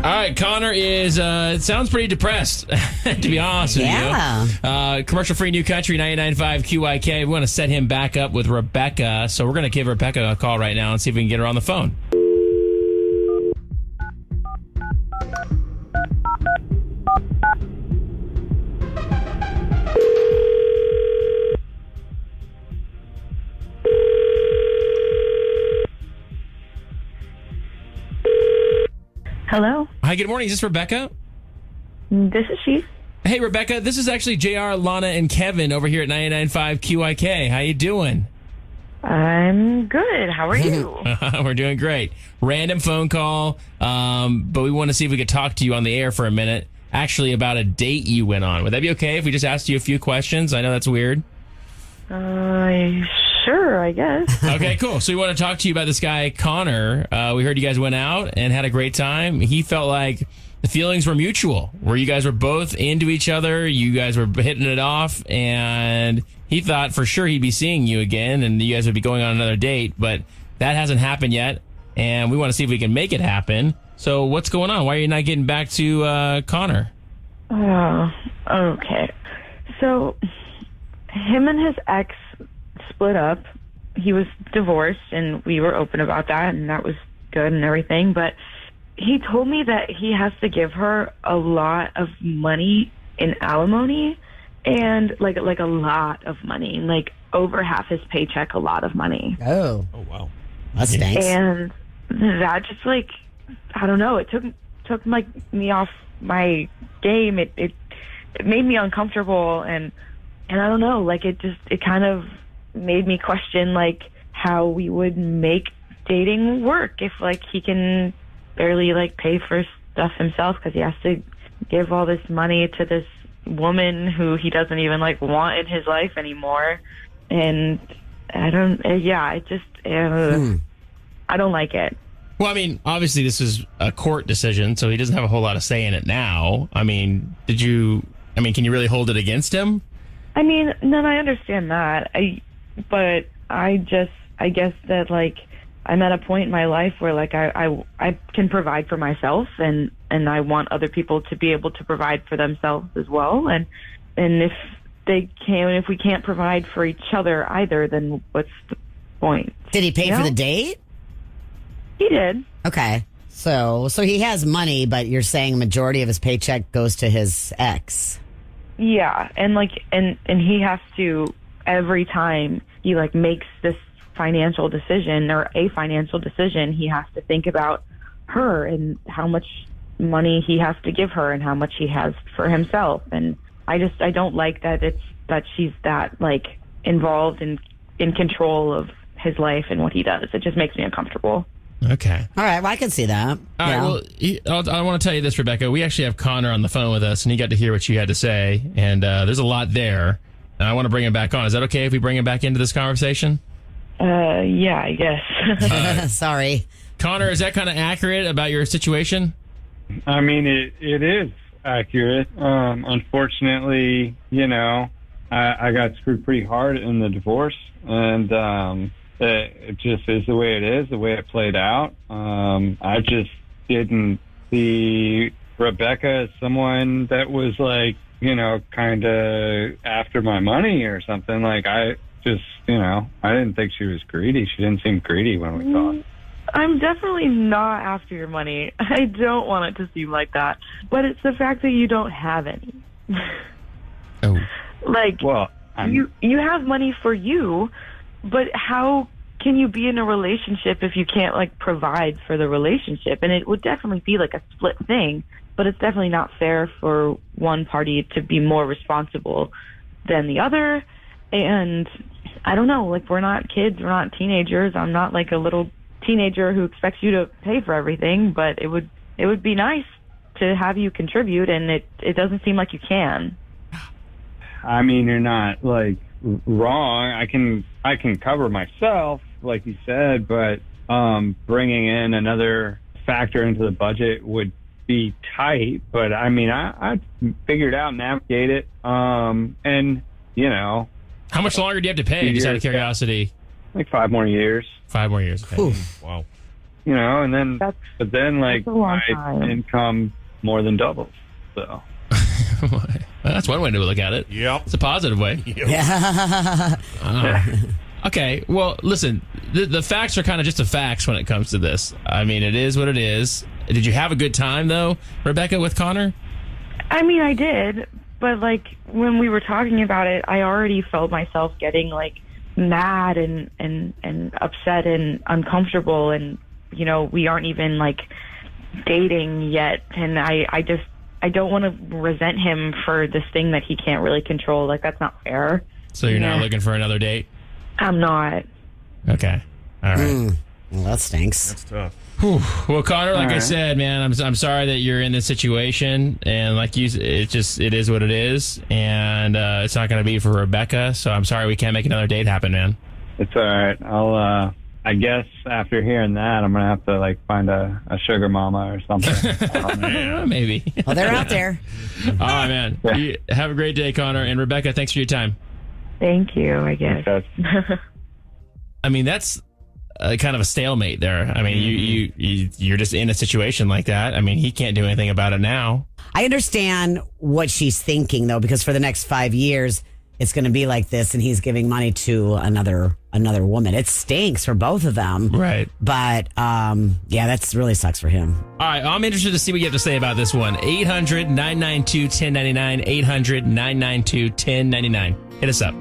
All right, Connor is, sounds pretty depressed, to be honest with you. Commercial-free New Country, 99.5 QIK. We want to set him back up with Rebecca, so we're going to give Rebecca a call right now and see if we can get her on the phone. Hello? Hi, good morning. Is this Rebecca? This is she. Hey, Rebecca. This is actually JR, Lana, and Kevin over here at 99.5 QIK. How you doing? I'm good. How are you? We're doing great. Random phone call, but we want to see if we could talk to you on the air for a minute, actually about a date you went on. Would that be okay if we just asked you a few questions? I know that's weird. Sure, I guess. Okay, cool. So we want to talk to you about this guy, Connor. We heard you guys went out and had a great time. He felt like the feelings were mutual, where you guys were both into each other. You guys were hitting it off, and he thought for sure he'd be seeing you again, and you guys would be going on another date, but that hasn't happened yet, and we want to see if we can make it happen. So what's going on? Why are you not getting back to Connor? Oh, okay. So him and his ex split up. He was divorced, and we were open about that, and that was good and everything, but he told me that he has to give her a lot of money in alimony, and like a lot of money, like over half his paycheck, a lot of money. Oh, wow. That stinks. And that just like, I don't know, it took like me off my game. It made me uncomfortable, and I don't know, like it kind of made me question like how we would make dating work if like he can barely like pay for stuff himself because he has to give all this money to this woman who he doesn't even like want in his life anymore. And I don't like it. Well, I mean, obviously this is a court decision, so he doesn't have a whole lot of say in it now. I mean, can you really hold it against him? I mean, no, I understand that. But I guess that like I'm at a point in my life where like I can provide for myself, and I want other people to be able to provide for themselves as well. And if we can't provide for each other either, then what's the point? Did he pay for the date? He did. Okay. So he has money, but you're saying a majority of his paycheck goes to his ex. Yeah, and like and he has to, every time he like makes this financial decision or a financial decision, he has to think about her and how much money he has to give her and how much he has for himself. And I don't like that she's that like involved in control of his life and what he does. It just makes me uncomfortable. Okay. All right. Well, I can see that. All right. Well, I want to tell you this, Rebecca. We actually have Connor on the phone with us, and he got to hear what you had to say. And there's a lot there. And I want to bring him back on. Is that okay if we bring him back into this conversation? Yeah, I guess. Sorry. Connor, is that kind of accurate about your situation? I mean, it is accurate. Unfortunately, I got screwed pretty hard in the divorce, and it just is the way it is, the way it played out. I just didn't see Rebecca as someone that was like, kind of after my money or something. Like, I just, I didn't think she was greedy. She didn't seem greedy when we talked. I'm definitely not after your money. I don't want it to seem like that. But it's the fact that you don't have any. Oh. Like, well, you have money for you, but how can you be in a relationship if you can't, like, provide for the relationship? And it would definitely be, like, a split thing, but it's definitely not fair for one party to be more responsible than the other. And I don't know, like, we're not kids, we're not teenagers. I'm not, like, a little teenager who expects you to pay for everything, but it would be nice to have you contribute, and it doesn't seem like you can. I mean, you're not like wrong. I can cover myself, like you said, but bringing in another factor into the budget would be tight. But I mean, I figured out, navigate it, and How much longer do you have to pay? Just out of curiosity. Like 5 more years. 5 more years. Okay. Oof. Wow. you know, and then, That's- but then like that's a long my time. income more than doubles. So Well, that's one way to look at it. Yep. It's a positive way. Yeah. Okay, well, listen, the facts are kind of just the facts when it comes to this. I mean, it is what it is. Did you have a good time, though, Rebecca, with Connor? I mean, I did, but like when we were talking about it, I already felt myself getting like mad and upset and uncomfortable, and you know, we aren't even like dating yet, and I don't want to resent him for this thing that he can't really control. Like, that's not fair. So you're not Yeah. looking for another date? I'm not. Okay. All right. Well, that stinks. That's tough. Whew. Well, Connor, like I right. said, man, I'm sorry that you're in this situation, and like you, it is what it is, and it's not going to be for Rebecca. So I'm sorry we can't make another date happen, man. it's all right. I'll, I guess after hearing that, I'm going to have to like find a sugar mama or something. Maybe. Well, they're out there. All right, man. You have a great day, Connor, and Rebecca. Thanks for your time. Thank you, I guess. That's- I mean, that's kind of a stalemate there. I mean, you're just in a situation like that. I mean, he can't do anything about it now. I understand what she's thinking, though, because for the next 5 years, it's going to be like this, and he's giving money to another woman. It stinks for both of them. Right. But, yeah, that's really sucks for him. All right, I'm interested to see what you have to say about this one. 800-992-1099, 800-992-1099. Hit us up.